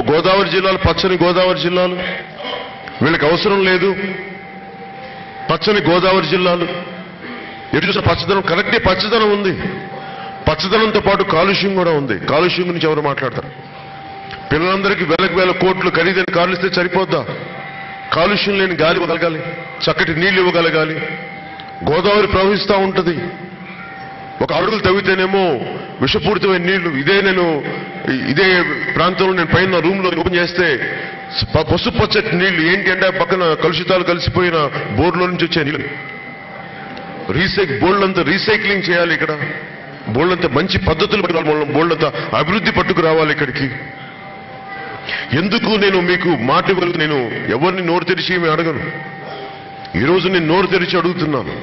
గోదావరి జిల్లాలు పచ్చని గోదావరి జిల్లాలు, వీళ్ళకి అవసరం లేదు. పచ్చని గోదావరి జిల్లాలు ఎటు చూసిన పచ్చదనం, కరెక్టే పచ్చదనం ఉంది. పచ్చదనంతో పాటు కాలుష్యం కూడా ఉంది. కాలుష్యం గురించి ఎవరు మాట్లాడతారు? పిల్లలందరికీ వేలకు వేల కోట్లు ఖరీదైన కార్లు ఇస్తే సరిపోద్దా? కాలుష్యం లేని గాలి ఇవ్వగలగాలి, చక్కటి నీళ్లు ఇవ్వగలగాలి. గోదావరి ప్రవహిస్తూ ఉంటుంది. ఒక అడుగులు తవ్వితేనేమో విషపూరితమైన నీళ్లు. ఇదే ప్రాంతంలో నేను పైన రూమ్ లో ఓపెన్ చేస్తే పసుపు పచ్చటి నీళ్లు. ఏంటి అంటే పక్కన కలుషితాలు కలిసిపోయిన బోర్లో నుంచి వచ్చే నీళ్లు. బోర్డులంతా రీసైక్లింగ్ చేయాలి. ఇక్కడ బోర్డులంతా మంచి పద్ధతులు, బోర్డులంతా అభివృద్ధి పట్టుకు రావాలి ఇక్కడికి. ఎందుకు నేను మీకు మాట ఇవ్వగలను? నేను ఎవరిని నోరు తెరిచి ఏమి అడగను. ఈరోజు నేను నోరు తెరిచి అడుగుతున్నాను,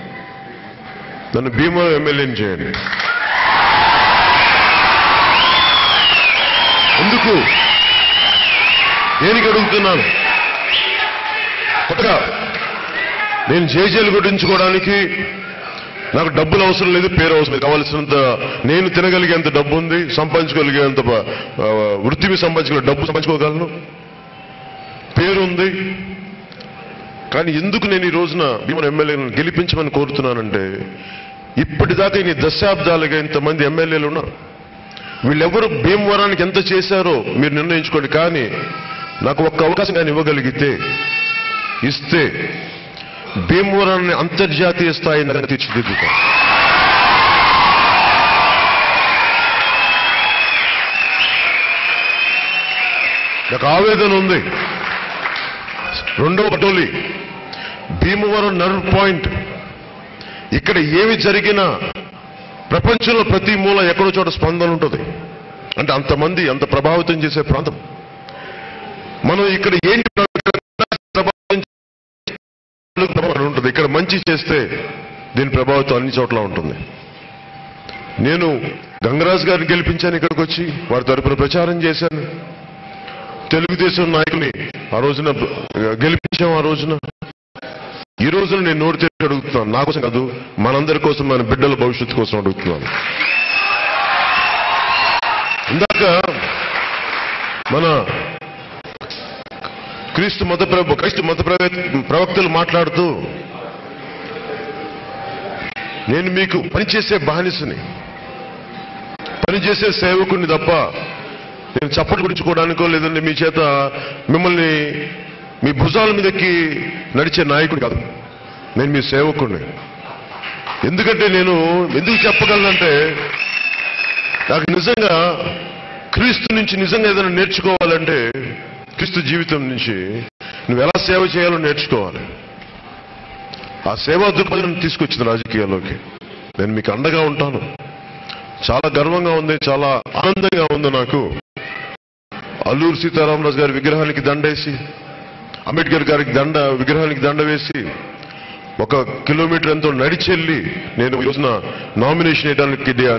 నన్ను భీమవరం ఎమ్మెల్యేని చేయండి. ఎందుకు దేనికి అడుగుతున్నాను? కొత్తగా నేను జేజేలు కొట్టించుకోవడానికి నాకు డబ్బులు అవసరం లేదు, పేరు అవసరం లేదు. కావాల్సినంత నేను తినగలిగేంత డబ్బు ఉంది, సంపాదించుకోగలిగేంత వృత్తిని డబ్బు సంపాదించుకోగలను, పేరు ఉంది. కానీ ఎందుకు నేను ఈ రోజున భీమవరం ఎమ్మెల్యేలను గెలిపించమని కోరుతున్నానంటే, ఇప్పటిదాకా ఇన్ని దశాబ్దాలుగా ఇంతమంది ఎమ్మెల్యేలు ఉన్నారు. వీళ్ళెవరు భీమవరానికి ఎంత చేశారో మీరు నిర్ణయించుకోండి. కానీ నాకు ఒక్క అవకాశం కానీ ఇవ్వగలిగితే, ఇస్తే భీమవరాన్ని అంతర్జాతీయ స్థాయి నగరంగా తీర్చిదిద్దుతాం. నాకు ఆవేదన ఉంది. రెండవ పటోలి భీమవరం నర్వ్ పాయింట్. ఇక్కడ ఏమి జరిగినా ప్రపంచంలో ప్రతి మూల ఎక్కడో చోట స్పందన ఉంటుంది. అంటే అంతమంది అంత ప్రభావితం చేసే ప్రాంతం. మనం ఇక్కడ ఏంటి ఉంటుంది, ఇక్కడ మంచి చేస్తే దీని ప్రభావితం అన్ని చోట్ల ఉంటుంది. నేను గంగరాజు గారిని గెలిపించాను, ఇక్కడికి వచ్చి వారి తరపున ప్రచారం చేశాను. తెలుగుదేశం నాయకుని ఆ రోజున గెలిపించాం. ఆ రోజున ఈ రోజున నేను నోరు తెరిచి అడుగుతున్నాను, నా కోసం కాదు, మనందరి కోసం, మన బిడ్డల భవిష్యత్తు కోసం అడుగుతున్నాను. ఇందాక మన క్రీస్తు మత ప్రవక్తలు మాట్లాడుతూ, నేను మీకు పనిచేసే బానిసని, పనిచేసే సేవకుడిని తప్ప నేను చప్పట్లు గురించుకోవడానికో లేదంటే మీ చేత మిమ్మల్ని మీ భుజాల మీదకి నడిచే నాయకుడు కాదు. నేను మీ సేవకుడిని. ఎందుకంటే నేను ఎందుకు చెప్పగలనంటే, నాకు నిజంగా క్రీస్తు నుంచి నిజంగా ఏదైనా నేర్చుకోవాలంటే, క్రీస్తు జీవితం నుంచి నువ్వు ఎలా సేవ చేయాలో నేర్చుకోవాలి. ఆ సేవా దృక్పథం తీసుకొచ్చింది రాజకీయాల్లోకి. నేను మీకు అండగా ఉంటాను. చాలా గర్వంగా ఉంది, చాలా ఆనందంగా ఉంది నాకు. అల్లూరు సీతారామరాజు గారి విగ్రహానికి దండేసి, అంబేద్కర్ గారికి విగ్రహానికి దండ వేసి 1 కిలోమీటర్ ఎంతో నడిచెళ్ళి నేను ఈ రోజున నామినేషన్ వేయడానికి